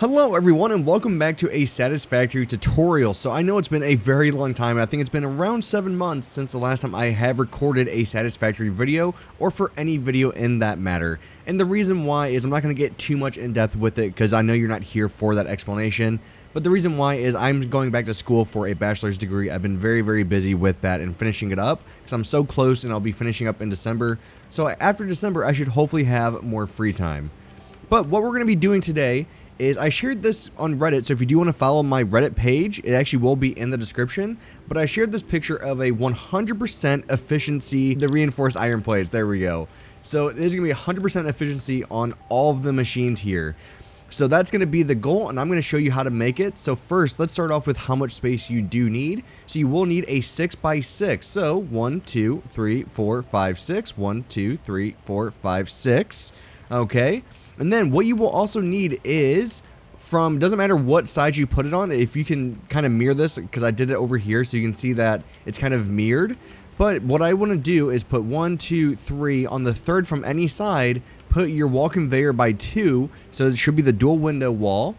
Hello everyone and welcome back to a Satisfactory tutorial. So I know it's been a very long time. I think it's been around 7 months since the last time I have recorded a Satisfactory video, or for any video in that matter. And the reason why is I'm not going to get too much in depth with it because I know you're not here for that explanation. But the reason why is I'm going back to school for a bachelor's degree. I've been very busy with that and finishing it up because I'm so close, and I'll be finishing up in December. So after December I should hopefully have more free time. But what we're going to be doing today is I shared this on Reddit, so if you do want to follow my Reddit page, it actually will be in the description, but I shared this picture of a 100% efficiency, the reinforced iron plates, there we go. So there's going to be 100% efficiency on all of the machines here. So that's going to be the goal, and I'm going to show you how to make it. So first, let's start off with how much space you do need. So you will need a 6x6, so 1, 2, 3, 4, 5, 6, 1, 2, 3, 4, 5, 6, okay. And then what you will also need is doesn't matter what side you put it on, if you can kind of mirror this, because I did it over here so you can see that it's kind of mirrored. But what I want to do is put 1, 2, 3 on the third from any side, put your wall conveyor by 2, so it should be the dual window wall.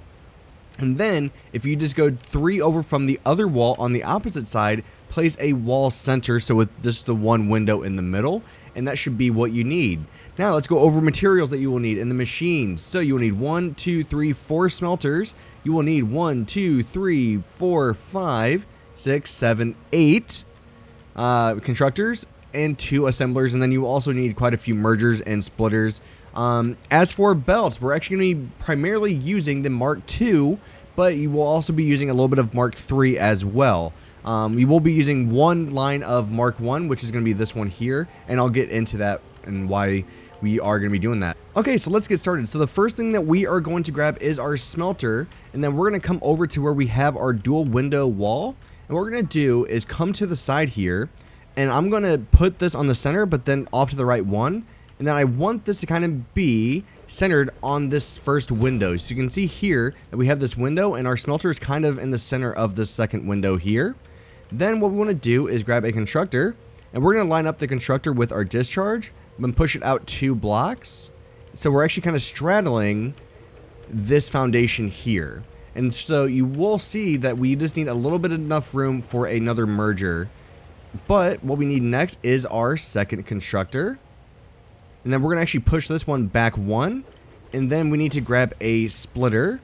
And then if you just go 3 over from the other wall on the opposite side, place a wall center, so with just the one window in the middle, and that should be what you need. Now let's go over materials that you will need in the machines. So you will need 1, 2, 3, 4 smelters. You will need 1, 2, 3, 4, 5, 6, 7, 8 constructors and 2 assemblers. And then you will also need quite a few mergers and splitters. As for belts, we're actually going to be primarily using the Mark II, but you will also be using a little bit of Mark III as well. You will be using one line of Mark I, which is going to be this one here, and I'll get into that and why we are going to be doing that. Okay, so let's get started. So the first thing that we are going to grab is our smelter, and then we're going to come over to where we have our dual window wall. And what we're going to do is come to the side here, and I'm going to put this on the center, but then off to the right one. And then I want this to kind of be centered on this first window. So you can see here that we have this window, and our smelter is kind of in the center of this second window here. Then what we want to do is grab a constructor, and we're going to line up the constructor with our discharge and push it out 2 blocks. So we're actually kind of straddling this foundation here. And so you will see that we just need a little bit enough room for another merger. But what we need next is our second constructor. And then we're going to actually push this one back 1. And then we need to grab a splitter.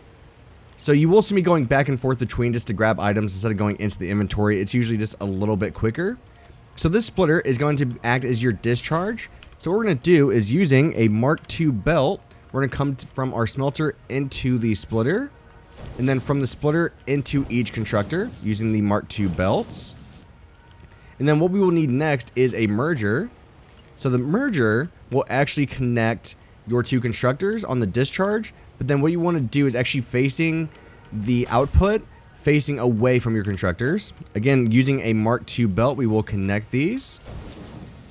So you will see me going back and forth between just to grab items instead of going into the inventory. It's usually just a little bit quicker. So this splitter is going to act as your discharge. So what we're going to do is, using a Mark II belt, we're going to come from our smelter into the splitter, and then from the splitter into each constructor using the Mark II belts. And then what we will need next is a merger. So the merger will actually connect your 2 constructors on the discharge, but then what you want to do is actually facing the output, facing away from your constructors. Again, using a Mark II belt, we will connect these.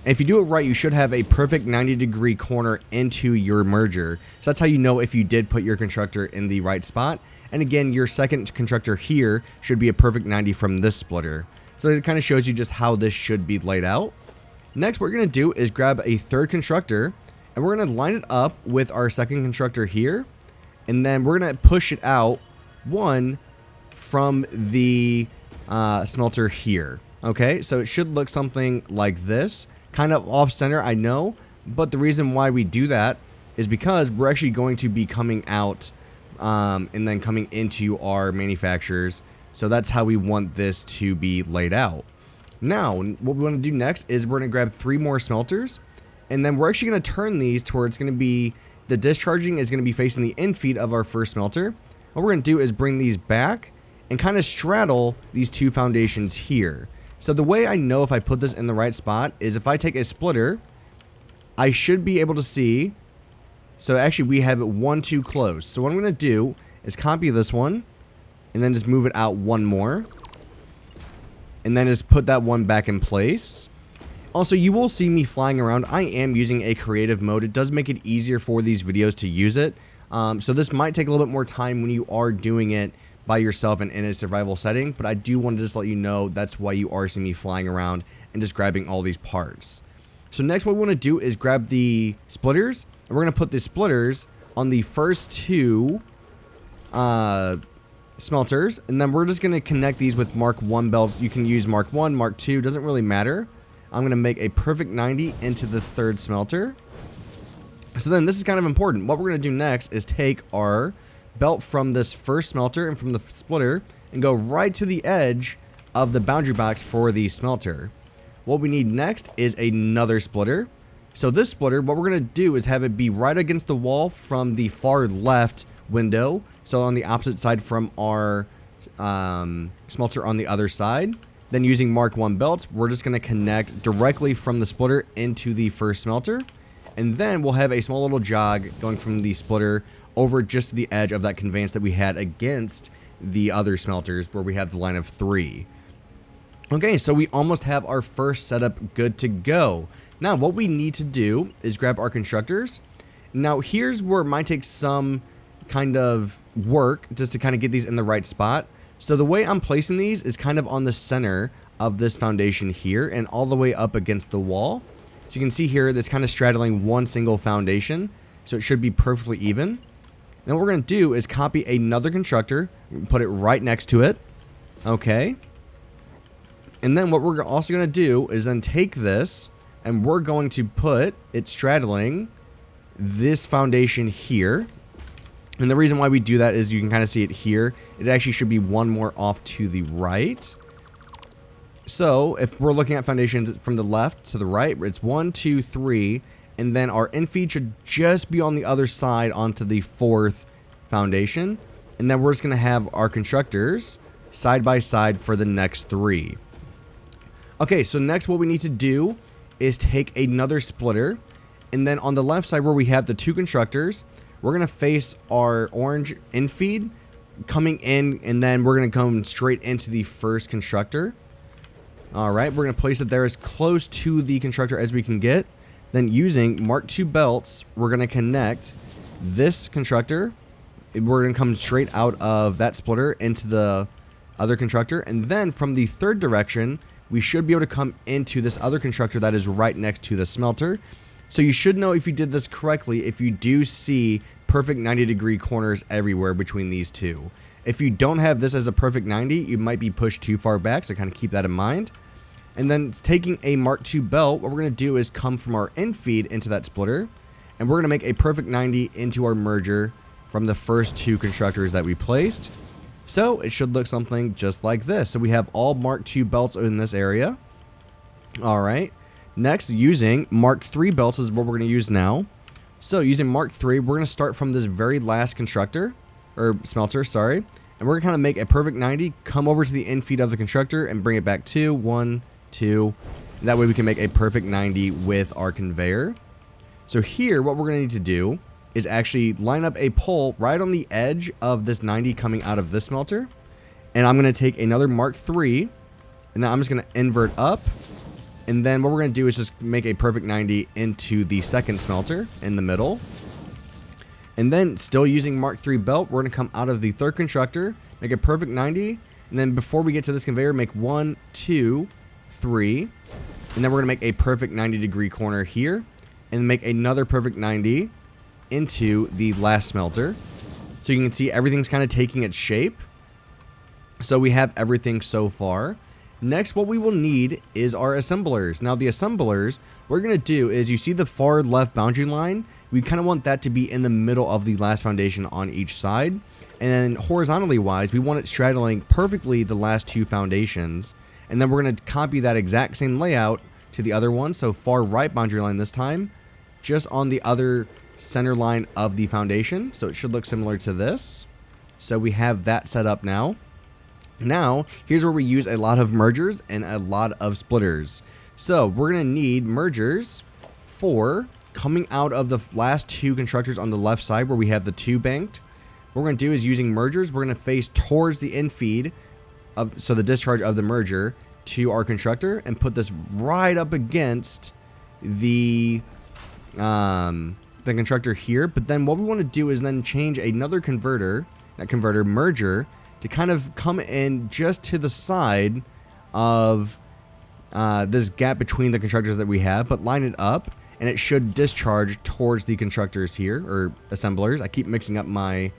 And if you do it right, you should have a perfect 90-degree corner into your merger. So that's how you know if you did put your constructor in the right spot. And again, your second constructor here should be a perfect 90 from this splitter. So it kind of shows you just how this should be laid out. Next, what we're going to do is grab a third constructor, and we're going to line it up with our second constructor here. And then we're going to push it out 1 from the smelter here. Okay, so it should look something like this. Kind of off center, I know, but the reason why we do that is because we're actually going to be coming out and then coming into our manufacturers. So that's how we want this to be laid out. Now, what we want to do next is we're going to grab 3 more smelters, and then we're actually going to turn these to where it's going to be, the discharging is going to be facing the end feed of our first smelter. What we're going to do is bring these back and kind of straddle these 2 foundations here. So the way I know if I put this in the right spot is if I take a splitter, I should be able to see. So actually we have it 1 too close. So what I'm going to do is copy this one and then just move it out 1 more. And then just put that one back in place. Also, you will see me flying around. I am using a creative mode. It does make it easier for these videos to use it. So this might take a little bit more time when you are doing it by yourself and in a survival setting, but I do want to just let you know that's why you are seeing me flying around and just grabbing all these parts. So next what we want to do is grab the splitters, and we're going to put the splitters on the first 2 smelters, and then we're just going to connect these with Mark 1 belts. You can use Mark 1, Mark 2, doesn't really matter. I'm going to make a perfect 90 into the third smelter. So then this is kind of important. What we're going to do next is take our belt from this first smelter and from the splitter and go right to the edge of the boundary box for the smelter. What we need next is another splitter. So this splitter, what we're going to do is have it be right against the wall from the far left window. So on the opposite side from our smelter on the other side. Then using Mark 1 belts, we're just going to connect directly from the splitter into the first smelter. And then we'll have a small little jog going from the splitter over just to the edge of that conveyance that we had against the other smelters where we have the line of 3. Okay, so we almost have our first setup good to go. Now, what we need to do is grab our constructors. Now, here's where it might take some kind of work just to kind of get these in the right spot. So the way I'm placing these is kind of on the center of this foundation here and all the way up against the wall. So you can see here that's kind of straddling one single foundation. So it should be perfectly even. Then what we're going to do is copy another constructor, put it right next to it. Okay. And then what we're also going to do is then take this and we're going to put it straddling this foundation here. And the reason why we do that is you can kind of see it here. It actually should be one more off to the right. So if we're looking at foundations from the left to the right, it's 1, 2, 3. And then our infeed should just be on the other side onto the fourth foundation. And then we're just going to have our constructors side by side for the next 3. Okay, so next what we need to do is take another splitter. And then on the left side where we have the 2 constructors, we're going to face our orange infeed coming in, and then we're going to come straight into the first constructor. Alright, we're going to place it there as close to the constructor as we can get. Then using Mark 2 belts, we're going to connect this constructor. We're going to come straight out of that splitter into the other constructor. And then from the third direction, we should be able to come into this other constructor that is right next to the smelter. So you should know if you did this correctly if you do see perfect 90-degree corners everywhere between these two. If you don't have this as a perfect 90, you might be pushed too far back, so kind of keep that in mind. And then taking a Mark II belt, what we're going to do is come from our infeed into that splitter, and we're going to make a perfect 90 into our merger from the first 2 constructors that we placed. So it should look something just like this. So we have all Mark II belts in this area. Alright. Next, using Mark III belts is what we're going to use now. So using Mark III, we're going to start from this very last constructor, or smelter, sorry. And we're going to kind of make a perfect 90, come over to the infeed of the constructor, and bring it back 2, 1, 2. That way we can make a perfect 90 with our conveyor. So here, what we're going to need to do is actually line up a pole right on the edge of this 90 coming out of this smelter. And I'm going to take another Mark III, and then I'm just going to invert up. And then what we're going to do is just make a perfect 90 into the second smelter in the middle. And then still using Mark III belt, we're going to come out of the third constructor, make a perfect 90. And then before we get to this conveyor, make 1, 2, 3. And then we're going to make a perfect 90-degree corner here. And make another perfect 90 into the last smelter. So you can see everything's kind of taking its shape. So we have everything so far. Next, what we will need is our assemblers. Now, the assemblers, what we're going to do is you see the far left boundary line. We kind of want that to be in the middle of the last foundation on each side. And then horizontally wise, we want it straddling perfectly the last 2 foundations. And then we're going to copy that exact same layout to the other one. So far right boundary line this time, just on the other center line of the foundation. So it should look similar to this. So we have that set up now. Now, here's where we use a lot of mergers and a lot of splitters. So we're going to need mergers for coming out of the last 2 constructors on the left side where we have the 2 banked. What we're going to do is using mergers, we're going to face towards the infeed, so the discharge of the merger, to our constructor and put this right up against the constructor here. But then what we want to do is then change another merger, to kind of come in just to the side of this gap between the constructors that we have, but line it up, and it should discharge towards the constructors here, or assemblers. I keep mixing up my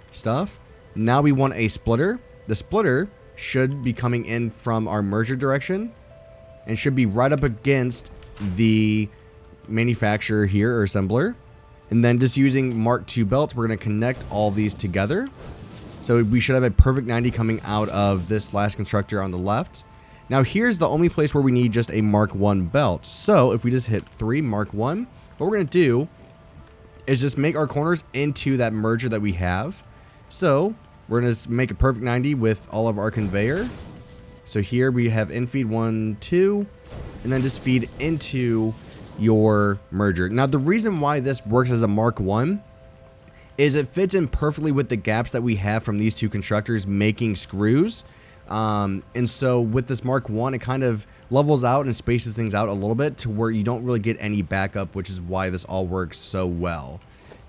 stuff. Now we want a splitter. The splitter should be coming in from our merger direction and should be right up against the manufacturer here, or assembler. And then just using Mark II belts, we're going to connect all these together. So we should have a perfect 90 coming out of this last constructor on the left. Now here's the only place where we need just a Mark I belt. So if we just hit 3 Mark I, what we're going to do is just make our corners into that merger that we have. So we're going to make a perfect 90 with all of our conveyor. So here we have in feed 1, 2, and then just feed into your merger. Now the reason why this works as a Mark I is it fits in perfectly with the gaps that we have from these two constructors making screws. And so with this Mark I, it kind of levels out and spaces things out a little bit to where you don't really get any backup, which is why this all works so well.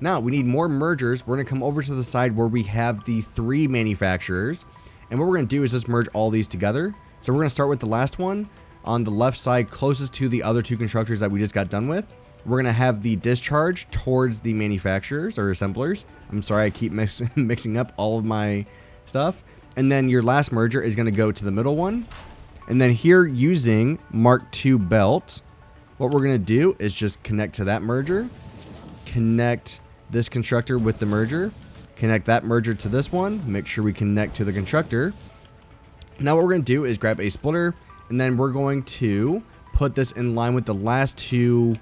Now we need more mergers. We're going to come over to the side where we have the 3 manufacturers. And what we're going to do is just merge all these together. So we're going to start with the last one on the left side closest to the other 2 constructors that we just got done with. We're going to have the discharge towards the manufacturers or assemblers. I'm sorry, I keep mixing up all of my stuff. And then your last merger is going to go to the middle one. And then here, using Mark II belt, what we're going to do is just connect to that merger, connect this constructor with the merger, connect that merger to this one, make sure we connect to the constructor. Now what we're going to do is grab a splitter, and then we're going to put this in line with the last 2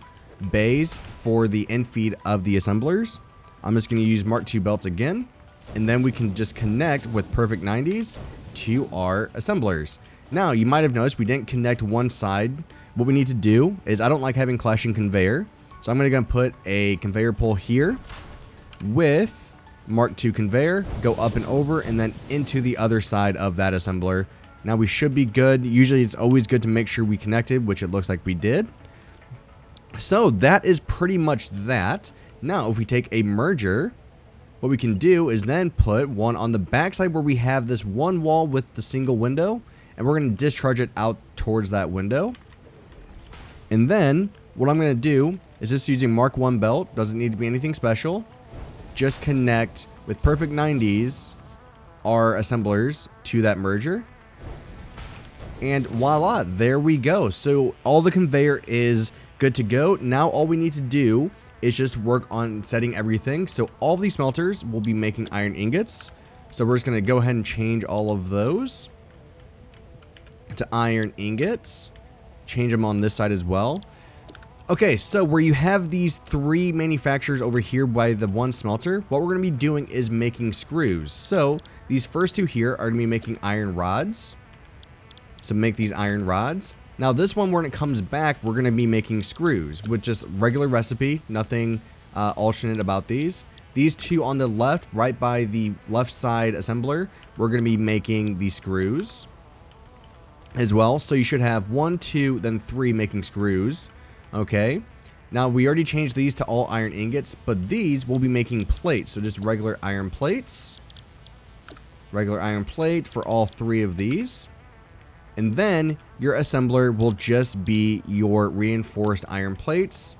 bays for the end feed of the assemblers. I'm just going to use Mark II belts again, and then we can just connect with perfect 90s to our assemblers. Now you might have noticed we didn't connect one side. What we need to do is, I don't like having clashing conveyor, so I'm going to put a conveyor pole here with Mark II conveyor, go up and over, and then into the other side of that assembler. Now we should be good. Usually it's always good to make sure we connected, which it looks like we did. So that is pretty much that. Now if we take a merger, what we can do is then put one on the back side where we have this one wall with the single window, and we're going to discharge it out towards that window. And then what I'm going to do is just using Mark I belt, doesn't need to be anything special, just connect with perfect 90s our assemblers to that merger. And voila, there we go. So all the conveyor is good to go. Now all we need to do is just work on setting everything. So all these smelters will be making iron ingots. So we're just going to go ahead and change all of those to iron ingots. Change them on this side as well. Okay, so where you have these 3 manufacturers over here by the one smelter, what we're going to be doing is making screws. So these first 2 here are going to be making iron rods. So make these iron rods. Now this one, when it comes back, we're going to be making screws with just regular recipe, nothing alternate about these. These 2 on the left, right by the left side assembler, we're going to be making the screws as well. So you should have 1, 2, then 3 making screws. Okay. Now we already changed these to all iron ingots, but these will be making plates. So just regular iron plates. Regular iron plate for all 3 of these. And then your assembler will just be your reinforced iron plates.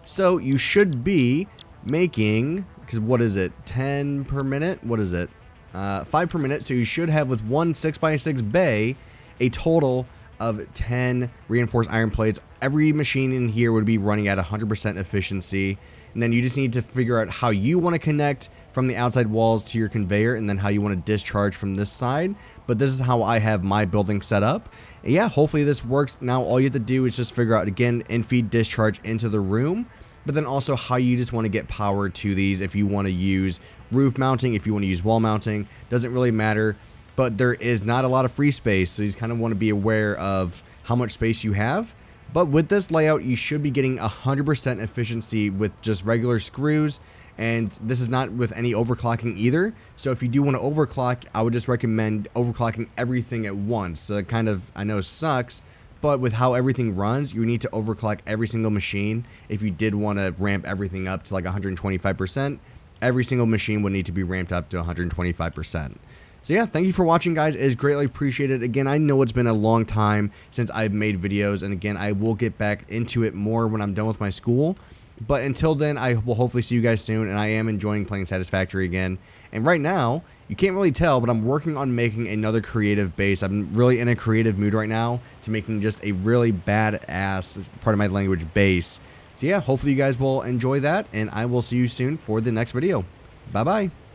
So you should be making, because what is it, 10 per minute? What is it? 5 per minute. So you should have, with one 6x6 bay, a total of 10 reinforced iron plates. Every machine in here would be running at 100% efficiency. And then you just need to figure out how you want to connect from the outside walls to your conveyor, and then how you want to discharge from this side. But this is how I have my building set up. And yeah, hopefully this works. Now all you have to do is just figure out, again, in-feed discharge into the room, but then also how you just want to get power to these. If you want to use roof mounting, if you want to use wall mounting, doesn't really matter. But there is not a lot of free space, so you just kind of want to be aware of how much space you have. But with this layout, you should be getting 100% efficiency with just regular screws, and this is not with any overclocking either. So if you do want to overclock, I would just recommend overclocking everything at once. So it kind of, I know, sucks, but with how everything runs, you need to overclock every single machine. If you did want to ramp everything up to like 125%, every single machine would need to be ramped up to 125%. So yeah, thank you for watching, guys. It is greatly appreciated. Again, I know it's been a long time since I've made videos, and again, I will get back into it more when I'm done with my school. But until then, I will hopefully see you guys soon, and I am enjoying playing Satisfactory again. And right now, You can't really tell, but I'm working on making another creative base. I'm really in a creative mood right now to making just a really badass, part of my language, base. So yeah, hopefully you guys will enjoy that, and I will see you soon for the next video. Bye-bye.